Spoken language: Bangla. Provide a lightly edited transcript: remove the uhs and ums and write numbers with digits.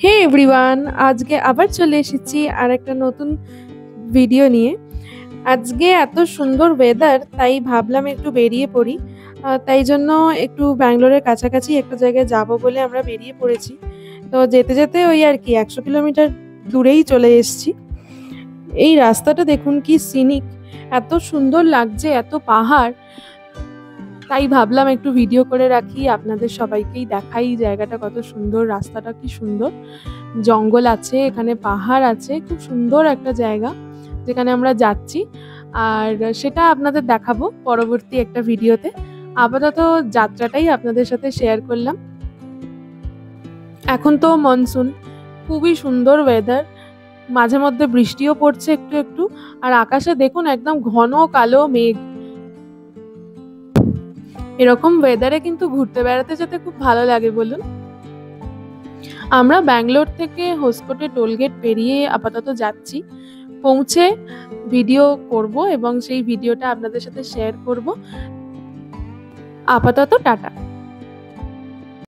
হে এভরিওয়ান, আজকে আবার চলে এসেছি আর একটা নতুন ভিডিও নিয়ে। আজকে এত সুন্দর ওয়েদার, তাই ভাবলাম একটু বেরিয়ে পড়ি। তাই জন্য একটু ব্যাঙ্গালোরের কাছাকাছি একটা জায়গায় যাব বলে আমরা বেরিয়ে পড়েছি। তো যেতে যেতে ওই আর কি 100 কিলোমিটার দূরেই চলে এসেছি। এই রাস্তাটা দেখুন কি সিনিক, এত সুন্দর লাগছে, এত পাহাড়। তাই ভাবলাম একটু ভিডিও করে রাখি, আপনাদের সবাইকেই দেখাই জায়গাটা কত সুন্দর, রাস্তাটা কি সুন্দর। জঙ্গল আছে, এখানে পাহাড় আছে, খুব সুন্দর একটা জায়গা যেখানে আমরা যাচ্ছি। আর সেটা আপনাদের দেখাবো পরবর্তী একটা ভিডিওতে। আপাতত যাত্রাটাই আপনাদের সাথে শেয়ার করলাম। এখন তো মনসুন, খুবই সুন্দর ওয়েদার, মাঝে মধ্যে বৃষ্টিও পড়ছে একটু একটু। আর আকাশে দেখুন একদম ঘন কালো মেঘ। এরকম ওয়েদারে কিন্তু ঘুরতে বেড়াতে যেতে খুব ভালো লাগে বলুন। আমরা ব্যাঙ্গালোর থেকে হোসকোটে টোলগেট পেরিয়ে আপাতত যাচ্ছি। পৌঁছে ভিডিও করব এবং সেই ভিডিওটা আপনাদের সাথে শেয়ার করব। আপাতত টাটা।